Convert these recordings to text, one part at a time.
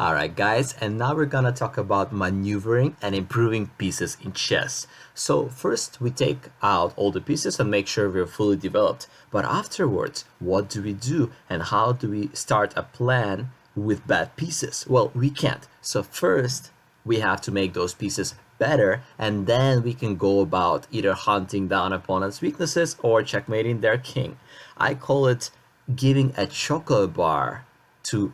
Alright guys, and now we're gonna talk about maneuvering and improving pieces in chess. So first we take out all the pieces and make sure we're fully developed. But afterwards, what do we do and how do we start a plan with bad pieces? Well, we can't. So first we have to make those pieces better, and then we can go about either hunting down opponents' weaknesses or checkmating their king. I call it giving a chocolate bar to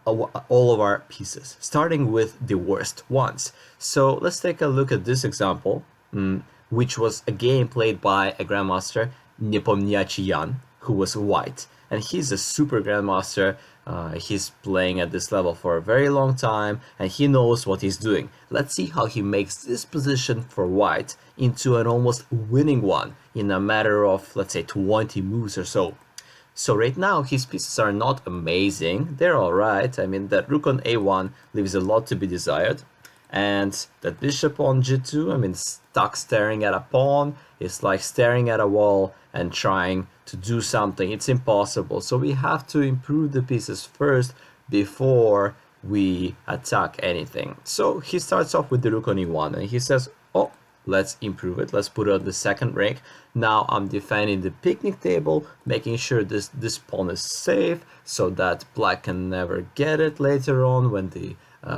all of our pieces, starting with the worst ones. So let's take a look at this example, which was a game played by a grandmaster, Nepomniachtchi Jan, who was white. And he's a super grandmaster. He's playing at this level for a very long time, and he knows what he's doing. Let's see how he makes this position for white into an almost winning one in a matter of, let's say, 20 moves or so. So right now his pieces are not amazing, they're alright. I mean, that rook on a1 leaves a lot to be desired, and that bishop on g2, I mean, stuck staring at a pawn is like staring at a wall and trying to do something. It's impossible. So we have to improve the pieces first before we attack anything. So he starts off with the rook on e1 and he says, oh, let's improve it. Let's put it on the second rank. Now I'm defending the picnic table, making sure this pawn is safe so that black can never get it later on when the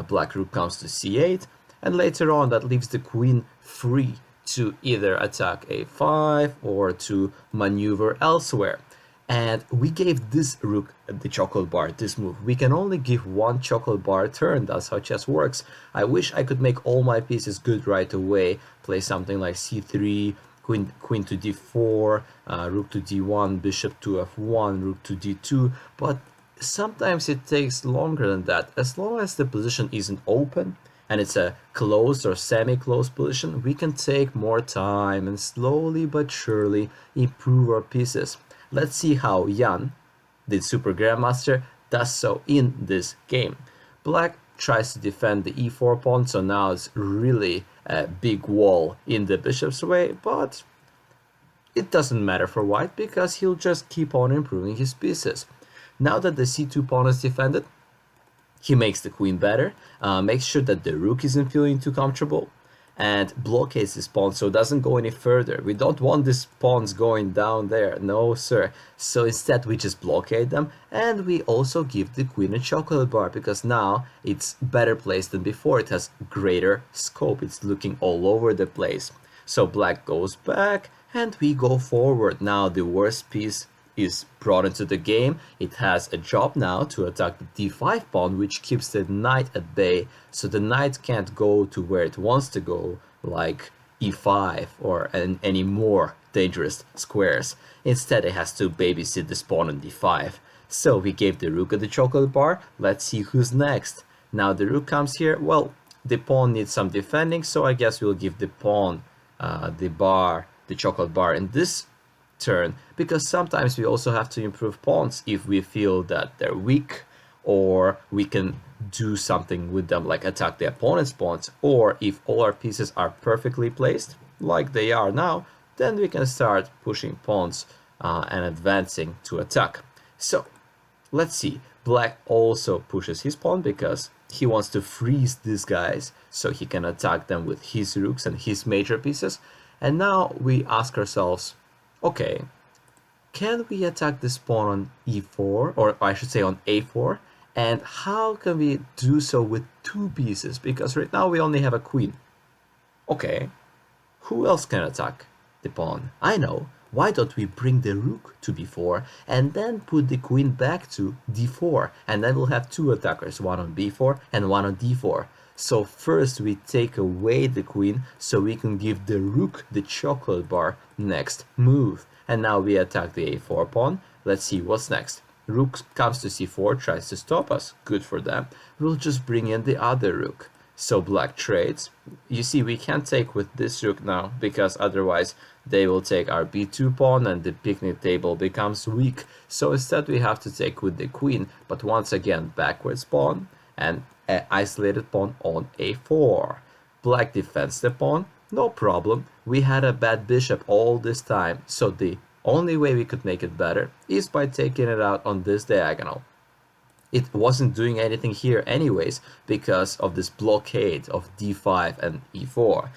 black rook comes to c8. And later on that leaves the queen free to either attack a5 or to maneuver elsewhere. And we gave this rook the chocolate bar, this move. We can only give one chocolate bar a turn. That's how chess works. I wish I could make all my pieces good right away. Play something like c3, queen to d4, rook to d1, bishop to f1, rook to d2. But sometimes it takes longer than that. As long as the position isn't open and it's a closed or semi-closed position, we can take more time and slowly but surely improve our pieces. Let's see how Jan, the super grandmaster, does so in this game. Black tries to defend the e4 pawn, so now it's really a big wall in the bishop's way, but it doesn't matter for white because he'll just keep on improving his pieces. Now that the c2 pawn is defended, he makes the queen better, makes sure that the rook isn't feeling too comfortable, and blockades this pawn so it doesn't go any further. We don't want these pawns going down there, no sir. So instead we just blockade them, and we also give the queen a chocolate bar because now it's better placed than before. It has greater scope, it's looking all over the place. So black goes back and we go forward. Now the worst piece is brought into the game. It has a job now to attack the d5 pawn, which keeps the knight at bay, so the knight can't go to where it wants to go, like e5 or any more dangerous squares. Instead it has to babysit this pawn on d5. So we gave the rook the chocolate bar. Let's see who's next. Now the rook comes here. Well, the pawn needs some defending, so I guess we'll give the pawn the chocolate bar in this turn, because sometimes we also have to improve pawns if we feel that they're weak, or we can do something with them like attack the opponent's pawns, or if all our pieces are perfectly placed like they are now, then we can start pushing pawns and advancing to attack. So let's see, black also pushes his pawn because he wants to freeze these guys so he can attack them with his rooks and his major pieces. And now we ask ourselves, okay, can we attack this pawn on e4, or I should say on a4, and how can we do so with two pieces? Because right now we only have a queen. Okay, who else can attack the pawn? I know, why don't we bring the rook to b4 and then put the queen back to d4, and then we'll have two attackers, one on b4 and one on d4. So first we take away the queen so we can give the rook the chocolate bar next move. And now we attack the a4 pawn. Let's see what's next. Rook comes to c4, tries to stop us. Good for them. We'll just bring in the other rook. So black trades. You see, we can't take with this rook now because otherwise they will take our b2 pawn and the picnic table becomes weak. So instead we have to take with the queen, but once again backwards pawn and an isolated pawn on a4. Black defends the pawn, no problem. We had a bad bishop all this time, so the only way we could make it better is by taking it out on this diagonal. it wasn't doing anything here anyways because of this blockade of d5 and e4.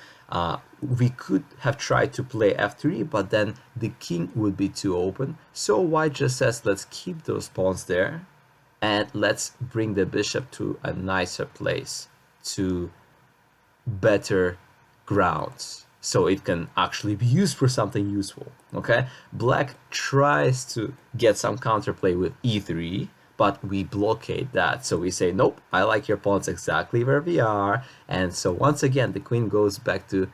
We could have tried to play f3, but then the king would be too open. So white just says, let's keep those pawns there and let's bring the bishop to a nicer place, to better grounds, so it can actually be used for something useful. Okay, black tries to get some counterplay with e3, but we blockade that. So we say, nope, I like your pawns exactly where we are. And so once again, the queen goes back to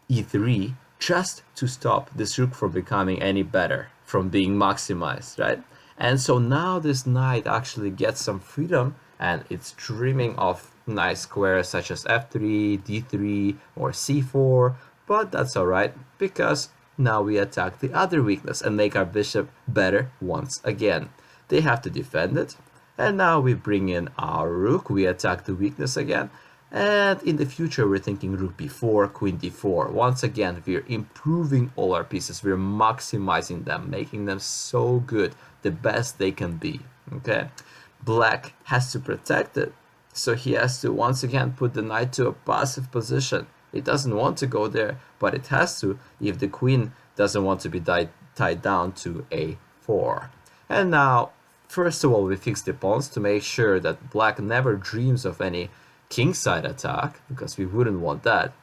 e3 just to stop this rook from becoming any better, from being maximized, right? And so now this knight actually gets some freedom, and it's dreaming of nice squares such as f3, d3, or c4, but that's alright, because now we attack the other weakness and make our bishop better once again. They have to defend it, and now we bring in our rook, we attack the weakness again, and in the future we're thinking rook b4, queen d4. Once again, we're improving all our pieces, we're maximizing them, making them so good, the best they can be. Okay, black has to protect it, so he has to once again put the knight to a passive position. It doesn't want to go there, but it has to if the queen doesn't want to be tied down to a4. And now, first of all, we fix the pawns to make sure that black never dreams of any kingside attack, because we wouldn't want that.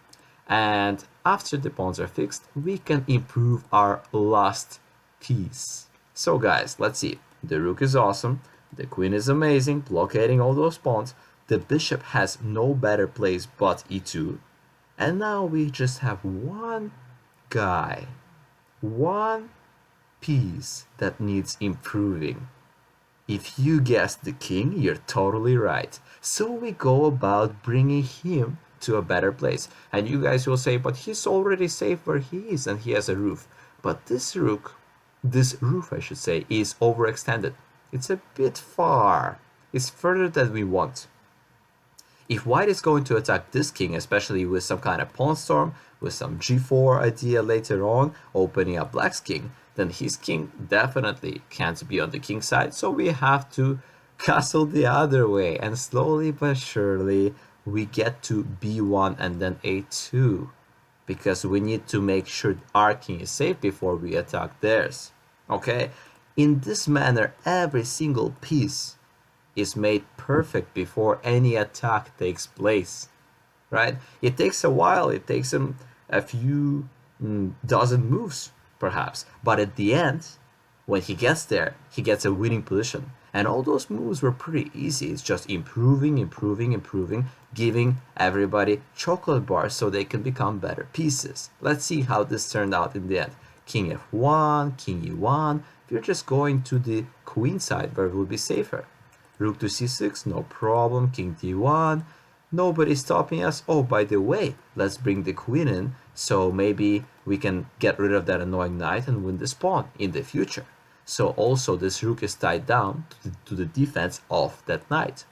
And after the pawns are fixed, we can improve our last piece. So guys, let's see. The rook is awesome, the queen is amazing, blockading all those pawns. The bishop has no better place but e2. And now we just have one guy, one piece that needs improving. If you guessed the king, you're totally right. So we go about bringing him to a better place. And you guys will say, but he's already safe where he is and he has a roof. But this roof I should say, is overextended. It's a bit far. It's further than we want. If white is going to attack this king, especially with some kind of pawn storm, with some g4 idea later on, opening up black's king, then his king definitely can't be on the king side, so we have to castle the other way, and slowly but surely we get to b1 and then a2, because we need to make sure our king is safe before we attack theirs. Okay, in this manner every single piece is made perfect before any attack takes place, right? It takes a while, it takes him a few dozen moves perhaps, but at the end, when he gets there, he gets a winning position. And all those moves were pretty easy. It's just improving, giving everybody chocolate bars so they can become better pieces. Let's see how this turned out in the end. King f1, king e1. We're just going to the queen side where it will be safer. Rook to c6, no problem. King d1, nobody's stopping us. Oh, by the way, let's bring the queen in, so maybe we can get rid of that annoying knight and win this pawn in the future. So also this rook is tied down to the defense of that knight.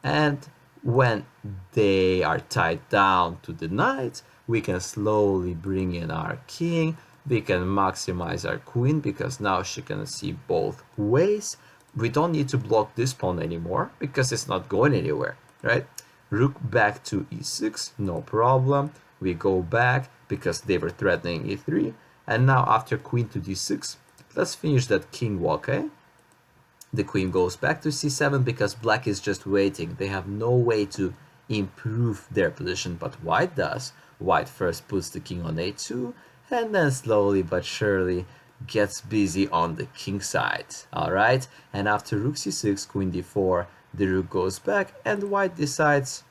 And when they are tied down to the knight, we can slowly bring in our king. We can maximize our queen because now she can see both ways. We don't need to block this pawn anymore because it's not going anywhere, right? Rook back to e6, no problem. We go back because they were threatening e3. And now after queen to d6, let's finish that king walk, eh? The queen goes back to c7 because black is just waiting. They have no way to improve their position, but white does. White first puts the king on a2 and then slowly but surely gets busy on the king side. Alright, and after rook c6, queen d4, the rook goes back and white decides,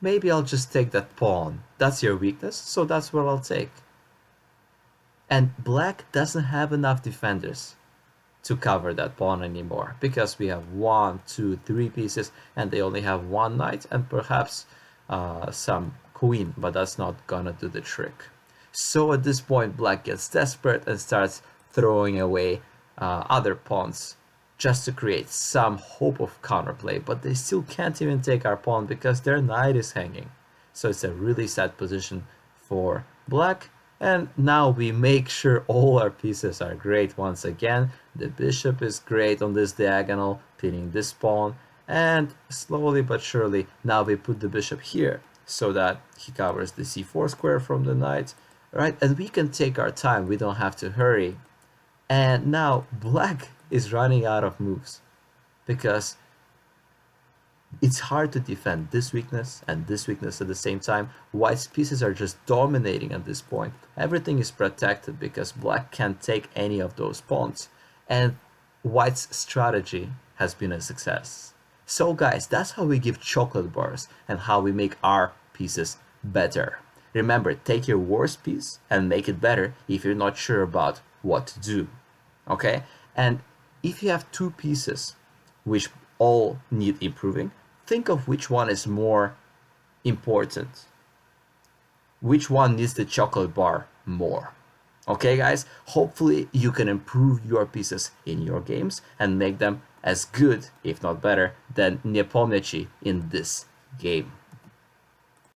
maybe I'll just take that pawn. That's your weakness, so that's what I'll take. And black doesn't have enough defenders to cover that pawn anymore because we have 1, 2, 3 pieces and they only have one knight and perhaps some queen, but that's not gonna do the trick. So at this point black gets desperate and starts throwing away other pawns just to create some hope of counterplay, but they still can't even take our pawn because their knight is hanging. So it's a really sad position for black. And now we make sure all our pieces are great once again. The bishop is great on this diagonal, pinning this pawn, and slowly but surely now we put the bishop here so that he covers the c4 square from the knight, right? And we can take our time, we don't have to hurry. And now black is running out of moves because it's hard to defend this weakness and this weakness at the same time. White's pieces are just dominating at this point. Everything is protected because black can't take any of those pawns. And white's strategy has been a success. So guys, that's how we give chocolate bars and how we make our pieces better. Remember, take your worst piece and make it better if you're not sure about what to do. Okay? And if you have two pieces which all need improving, think of which one is more important. Which one needs the chocolate bar more? Okay, guys? Hopefully you can improve your pieces in your games and make them as good, if not better, than Nepomniachtchi in this game.